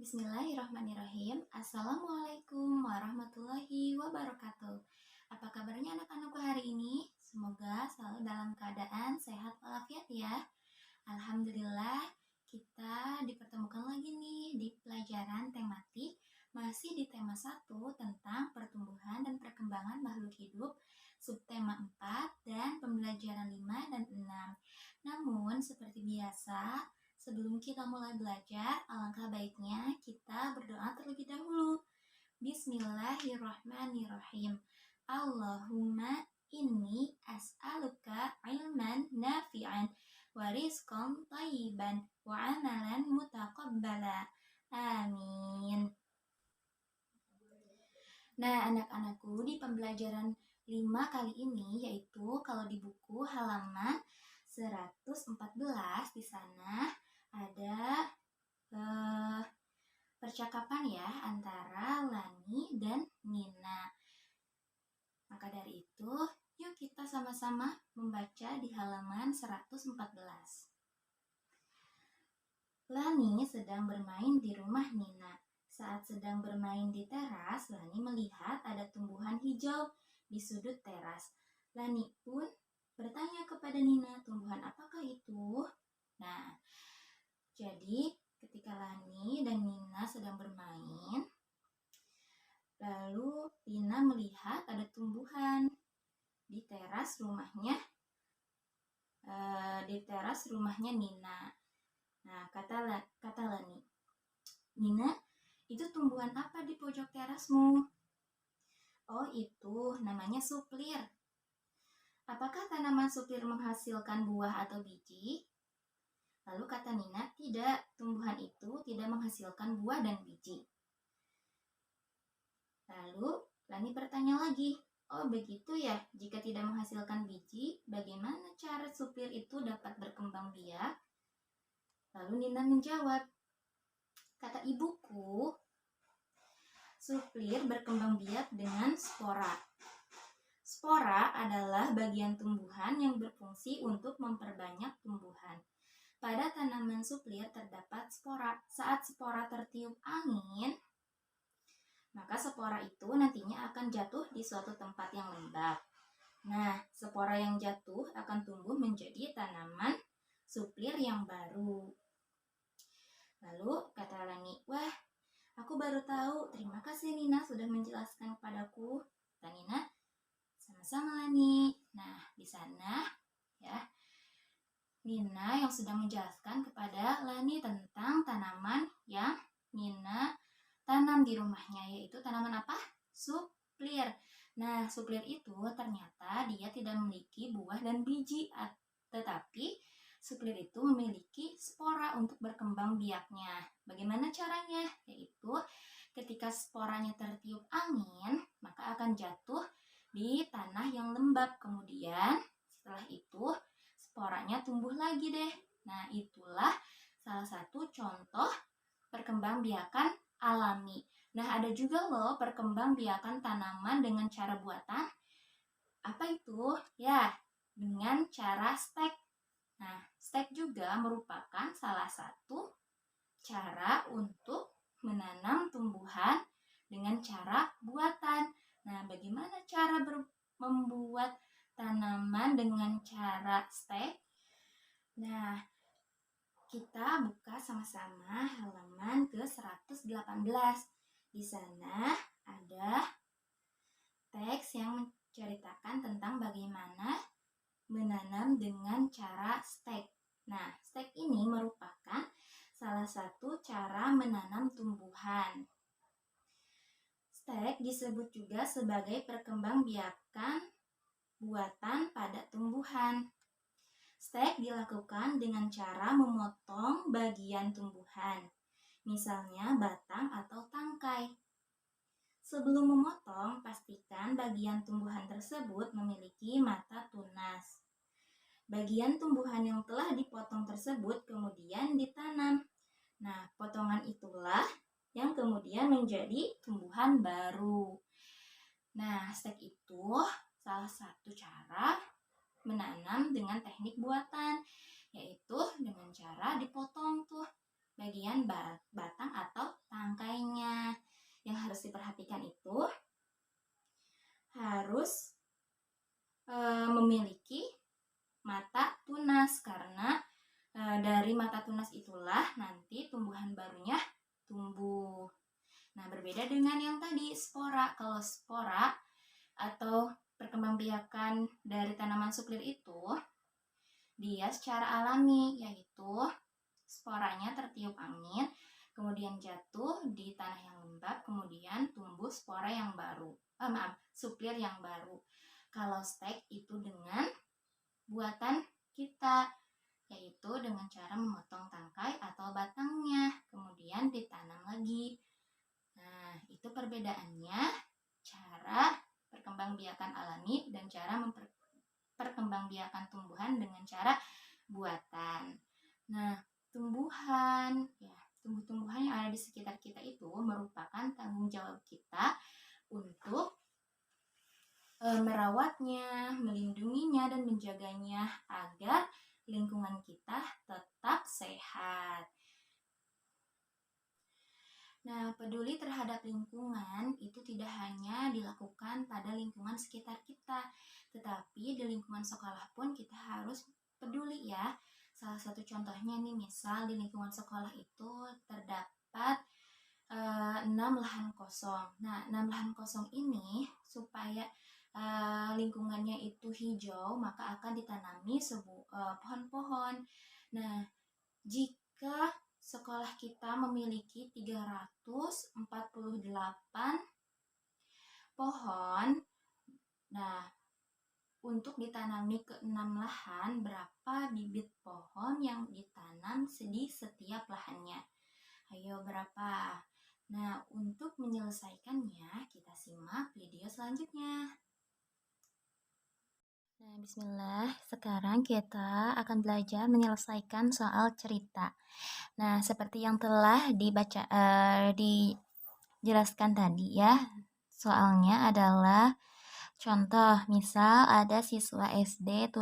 Bismillahirrahmanirrahim. Assalamualaikum warahmatullahi wabarakatuh. Apa kabarnya anak-anakku hari ini? Semoga selalu dalam keadaan sehat walafiat ya. Alhamdulillah, kita dipertemukan lagi nih di pelajaran tematik, masih di tema 1 tentang pertumbuhan dan perkembangan makhluk hidup, subtema 4 dan pembelajaran 5 dan 6. Namun, seperti biasa, sebelum kita mulai belajar, alangkah baiknya kita berdoa terlebih dahulu. Bismillahirrahmanirrahim. Allahumma inni as'aluka ilman nafi'an wa rizqan thayyiban wa amalan mutaqabbala. Amin. Nah, anak-anakku, di pembelajaran 5 kali ini, yaitu kalau di buku halaman 114, di sana ada percakapan ya antara Lani dan Nina. Maka dari itu, yuk kita sama-sama membaca di halaman 114. Lani sedang bermain di rumah Nina. Saat sedang bermain di teras, Lani melihat ada tumbuhan hijau di sudut teras. Lani pun bertanya kepada Nina, tumbuhan apakah itu? Nah, jadi ketika Lani dan Nina sedang bermain, lalu Nina melihat ada tumbuhan di teras rumahnya, Nina. Nah, kata Lani, Nina, itu tumbuhan apa di pojok terasmu? Oh, itu namanya suplir. Apakah tanaman suplir menghasilkan buah atau biji? Lalu kata Nina, tidak, tumbuhan itu tidak menghasilkan buah dan biji. Lalu Lani bertanya lagi, oh begitu ya, jika tidak menghasilkan biji, bagaimana cara suplir itu dapat berkembang biak? Lalu Nina menjawab, kata ibuku, suplir berkembang biak dengan spora. Spora adalah bagian tumbuhan yang berfungsi untuk memperbanyak tumbuhan. Pada tanaman suplir terdapat spora. Saat spora tertiup angin, maka spora itu nantinya akan jatuh di suatu tempat yang lembab. Nah, spora yang jatuh akan tumbuh menjadi tanaman suplir yang baru. Lalu kata Lani, wah, aku baru tahu. Terima kasih Nina sudah menjelaskan kepadaku. Kata Nina, sama-sama Lani. Nah, di sana ya, Nina yang sedang menjelaskan kepada Lani tentang tanaman yang Nina tanam di rumahnya, yaitu tanaman apa? Suplir. Nah, suplir itu ternyata dia tidak memiliki buah dan biji, tetapi suplir itu memiliki spora untuk berkembang biaknya. Bagaimana caranya? Yaitu ketika sporanya tertiup angin, maka akan jatuh di tanah yang lembab. Kemudian setelah itu sporanya tumbuh lagi deh. Nah, itulah salah satu contoh perkembangbiakan alami. Nah, ada juga loh perkembangbiakan tanaman dengan cara buatan. Apa itu? Ya, dengan cara stek. Nah, stek juga merupakan salah satu cara untuk menanam tumbuhan dengan cara buatan. Nah, bagaimana cara membuat tanaman dengan cara stek? Nah, kita buka sama-sama halaman ke-118. Di sana ada teks yang menceritakan tentang bagaimana menanam dengan cara stek. Nah, stek ini merupakan salah satu cara menanam tumbuhan. Stek disebut juga sebagai perkembangbiakan buatan pada tumbuhan. Stek dilakukan dengan cara memotong bagian tumbuhan, misalnya batang atau tangkai. Sebelum memotong, pastikan bagian tumbuhan tersebut memiliki mata tunas. Bagian tumbuhan yang telah dipotong tersebut kemudian ditanam. Nah, potongan itulah yang kemudian menjadi tumbuhan baru. Nah, stek itu salah satu cara menanam dengan teknik buatan, yaitu dengan cara dipotong tuh bagian batang atau harus diperhatikan itu harus memiliki mata tunas, karena dari mata tunas itulah nanti tumbuhan barunya tumbuh. Nah, berbeda dengan yang tadi spora. Kalau spora atau perkembangbiakan dari tanaman suklir itu dia secara alami, yaitu sporanya tertiup angin, kemudian jatuh di tanah yang lembab, kemudian tumbuh spora yang baru. Suklir yang baru. Kalau stek itu dengan buatan kita, yaitu dengan cara memotong tangkai atau batangnya, kemudian ditanam lagi. Nah, itu perbedaannya cara perkembangbiakan alami dan cara perkembangbiakan tumbuhan dengan cara buatan. Nah, tumbuh-tumbuhan yang ada di sekitar kita itu merupakan tanggung jawab kita untuk merawatnya, melindunginya, dan menjaganya agar lingkungan kita tetap sehat. Nah, peduli terhadap lingkungan itu tidak hanya dilakukan pada lingkungan sekitar kita, tetapi di lingkungan sekolah pun kita harus peduli ya. Salah satu contohnya nih, misal di lingkungan sekolah itu terdapat 6 lahan kosong. Nah, 6 lahan kosong ini supaya lingkungannya itu hijau, maka akan ditanami pohon-pohon. Nah, jika sekolah kita memiliki 348 pohon, nah untuk ditanami ke 6 lahan, berapa bibit pohon yang ditanam di setiap lahannya? Ayo, berapa? Nah, untuk menyelesaikannya, kita simak video selanjutnya. Nah, bismillah, sekarang kita akan belajar menyelesaikan soal cerita. Nah, seperti yang telah dijelaskan tadi ya, soalnya adalah contoh, misal ada siswa SD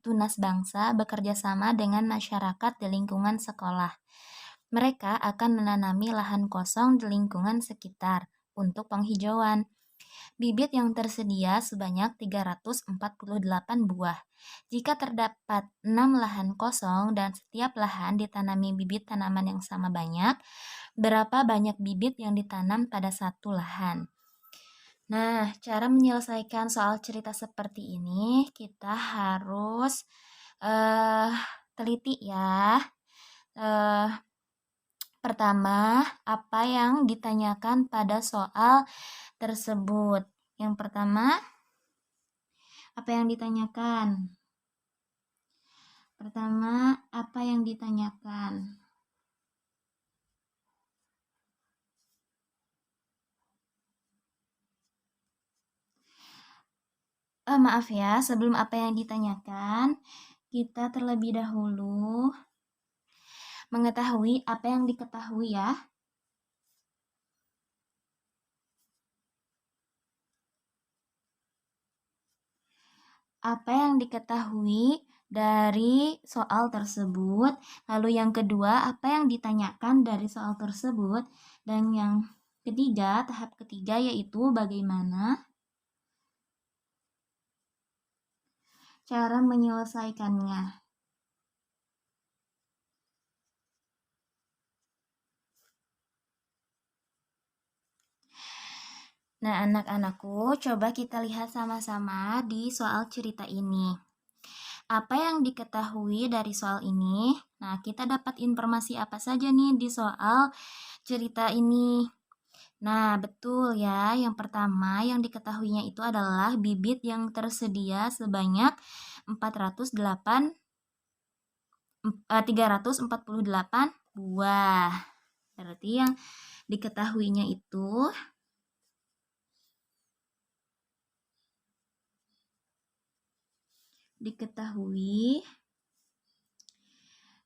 tunas bangsa bekerja sama dengan masyarakat di lingkungan sekolah. Mereka akan menanami lahan kosong di lingkungan sekitar untuk penghijauan. Bibit yang tersedia sebanyak 348 buah. Jika terdapat 6 lahan kosong dan setiap lahan ditanami bibit tanaman yang sama banyak, berapa banyak bibit yang ditanam pada satu lahan? Nah, cara menyelesaikan soal cerita seperti ini kita harus teliti ya. Pertama, apa yang ditanyakan pada soal tersebut? Yang pertama, apa yang ditanyakan? Pertama, apa yang ditanyakan? Maaf ya, sebelum apa yang ditanyakan, kita terlebih dahulu mengetahui apa yang diketahui ya. Apa yang diketahui dari soal tersebut, lalu yang kedua, apa yang ditanyakan dari soal tersebut, dan yang ketiga, tahap ketiga yaitu bagaimana cara menyelesaikannya. Nah, anak-anakku, coba kita lihat sama-sama di soal cerita ini. Apa yang diketahui dari soal ini? Nah, kita dapat informasi apa saja nih di soal cerita ini? Nah, betul ya. Yang pertama yang diketahuinya itu adalah bibit yang tersedia sebanyak 348 buah. Berarti yang diketahuinya itu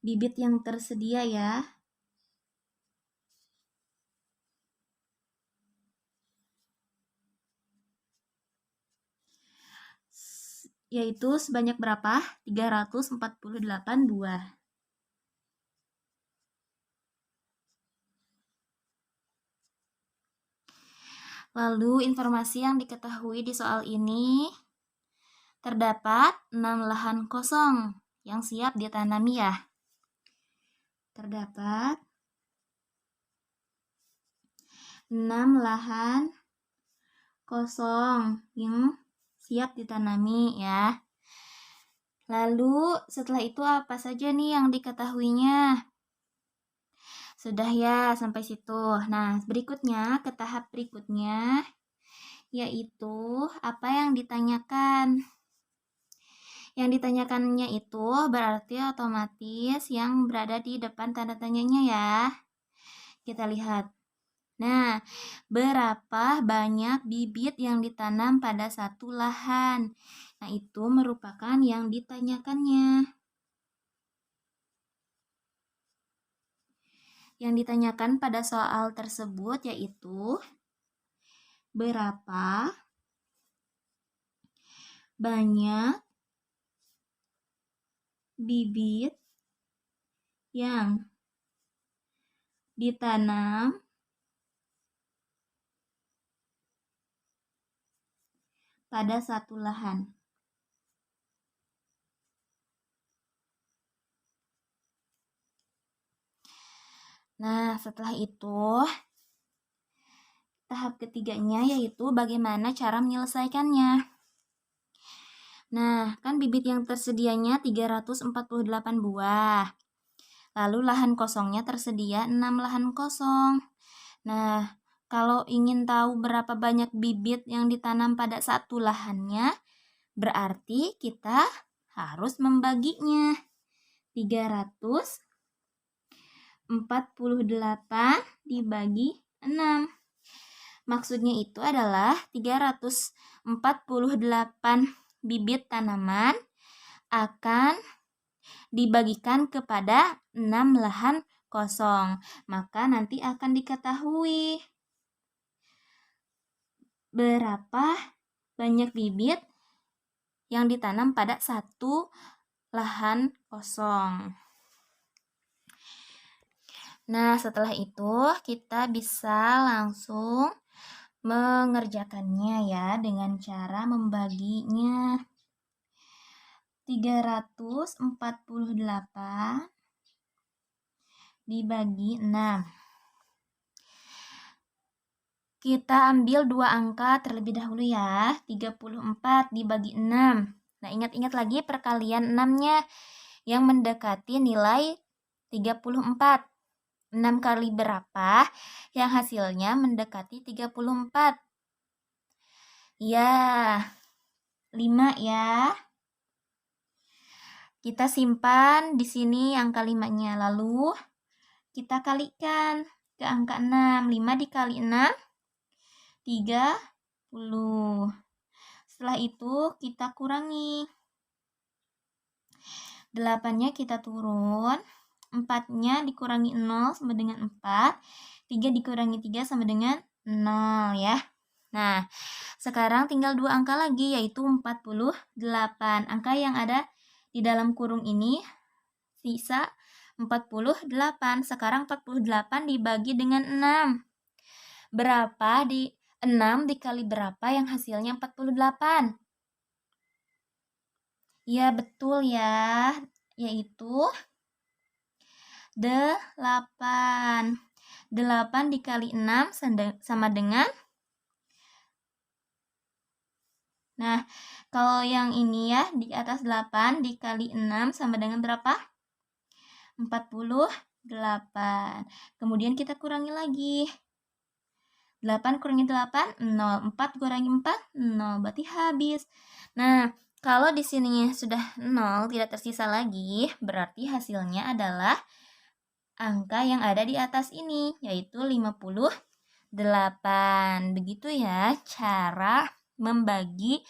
bibit yang tersedia ya. Yaitu sebanyak berapa? 348 buah. Lalu informasi yang diketahui di soal ini, terdapat 6 lahan kosong yang siap ditanami ya. Terdapat 6 lahan kosong yang siap ditanami ya. Lalu setelah itu apa saja nih yang diketahuinya? Sudah ya sampai situ. Nah, berikutnya ke tahap berikutnya, yaitu apa yang ditanyakan. Yang ditanyakannya itu berarti otomatis yang berada di depan tanda tanyanya ya. Kita lihat. Nah, berapa banyak bibit yang ditanam pada satu lahan? Nah, itu merupakan yang ditanyakannya. Yang ditanyakan pada soal tersebut yaitu berapa banyak bibit yang ditanam pada satu lahan. Nah, setelah itu, tahap ketiganya yaitu bagaimana cara menyelesaikannya. Nah, kan bibit yang tersedianya 348 buah. Lalu lahan kosongnya tersedia 6 lahan kosong. Nah, kalau ingin tahu berapa banyak bibit yang ditanam pada satu lahannya, berarti kita harus membaginya. 348 dibagi 6. Maksudnya itu adalah 348 bibit tanaman akan dibagikan kepada 6 lahan kosong. Maka nanti akan diketahui berapa banyak bibit yang ditanam pada satu lahan kosong. Nah, setelah itu kita bisa langsung mengerjakannya ya dengan cara membaginya. 348 dibagi 6. Kita ambil dua angka terlebih dahulu ya. 34 dibagi 6. Nah, ingat-ingat lagi perkalian 6-nya yang mendekati nilai 34. 6 kali berapa? Yang hasilnya mendekati 34. Ya, 5 ya. Kita simpan di sini angka 5-nya. Lalu kita kalikan ke angka 6. 5 dikali 6, 30. Setelah itu kita kurangi. 8-nya kita turun. 4-nya dikurangi 0 sama dengan 4. 3 dikurangi 3 sama dengan 0 ya. Nah, sekarang tinggal dua angka lagi yaitu 48. Angka yang ada di dalam kurung ini sisa 48. Sekarang 48 dibagi dengan 6. Berapa 6 dikali berapa yang hasilnya 48? Ya, betul ya. Yaitu 8. 8 dikali 6 sama dengan. Nah, kalau yang ini ya, di atas 8 dikali 6 sama dengan berapa? 48. Kemudian kita kurangi lagi. 8 kurangi 8, 0. 4 kurangi 4, 0. Berarti habis. Nah, kalau di sini sudah 0, tidak tersisa lagi, berarti hasilnya adalah angka yang ada di atas ini, yaitu 58. Begitu ya cara membaginya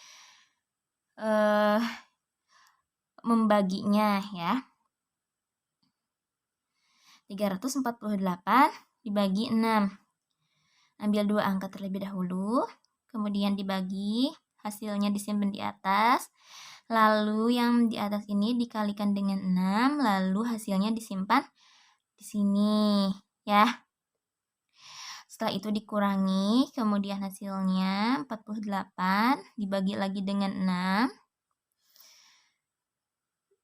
ya. 348 dibagi 6. Ambil dua angka terlebih dahulu, kemudian dibagi, hasilnya disimpan di atas. Lalu yang di atas ini dikalikan dengan 6, lalu hasilnya disimpan di sini ya. Setelah itu dikurangi, kemudian hasilnya 48 dibagi lagi dengan 6.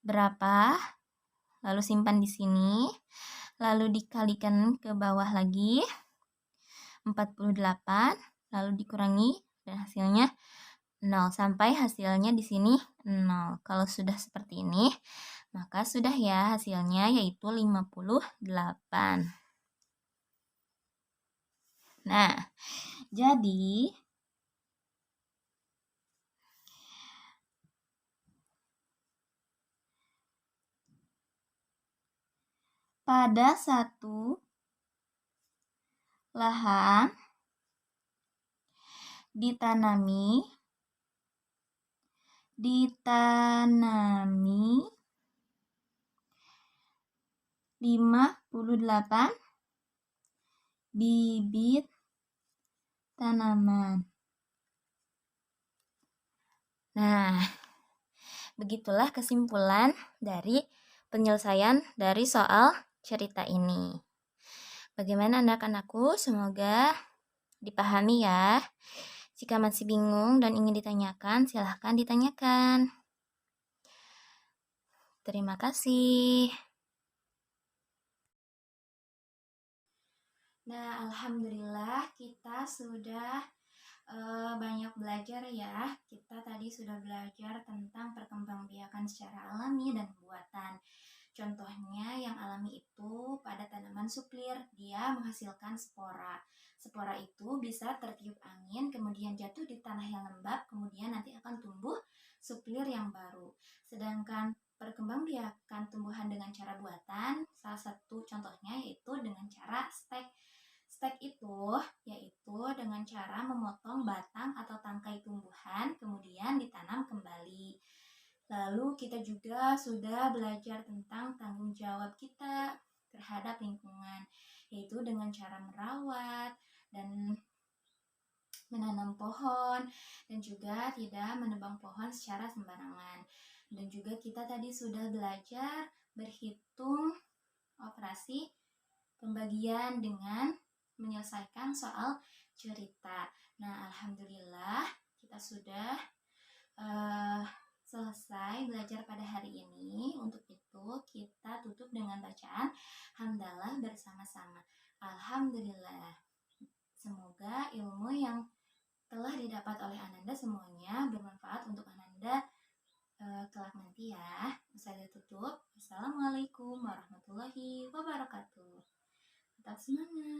Berapa? Lalu simpan di sini. Lalu dikalikan ke bawah lagi. 48, lalu dikurangi dan hasilnya 0 sampai hasilnya di sini 0. Kalau sudah seperti ini, maka sudah ya hasilnya yaitu 58. Nah, jadi pada satu lahan ditanami 58 bibit tanaman. Nah, begitulah kesimpulan dari penyelesaian dari soal cerita ini. Bagaimana anak-anakku? Semoga dipahami ya. Jika masih bingung dan ingin ditanyakan, silahkan ditanyakan. Terima kasih. Nah, alhamdulillah kita sudah banyak belajar ya. Kita tadi sudah belajar tentang perkembangbiakan secara alami dan buatan. Contohnya yang alami itu pada tanaman suplir, dia menghasilkan spora. Spora itu bisa tertiup angin, kemudian jatuh di tanah yang lembab, kemudian nanti akan tumbuh suplir yang baru. Sedangkan perkembangbiakan tumbuhan dengan cara buatan, salah satu contohnya yaitu dengan cara stek. Stek itu yaitu dengan cara memotong batang atau tangkai tumbuhan, kemudian ditanam kembali. Lalu kita juga sudah belajar tentang tanggung jawab kita terhadap lingkungan, yaitu dengan cara merawat dan menanam pohon, dan juga tidak menebang pohon secara sembarangan. Dan juga kita tadi sudah belajar berhitung operasi pembagian dengan menyelesaikan soal cerita. Nah, alhamdulillah kita sudah selesai belajar pada hari ini. Untuk itu kita tutup dengan bacaan hamdalah bersama-sama. Alhamdulillah. Semoga ilmu yang telah didapat oleh Ananda semuanya bermanfaat untuk Ananda kelak nanti ya. Saya tutup. Assalamualaikum warahmatullahi wabarakatuh. Tetap semangat.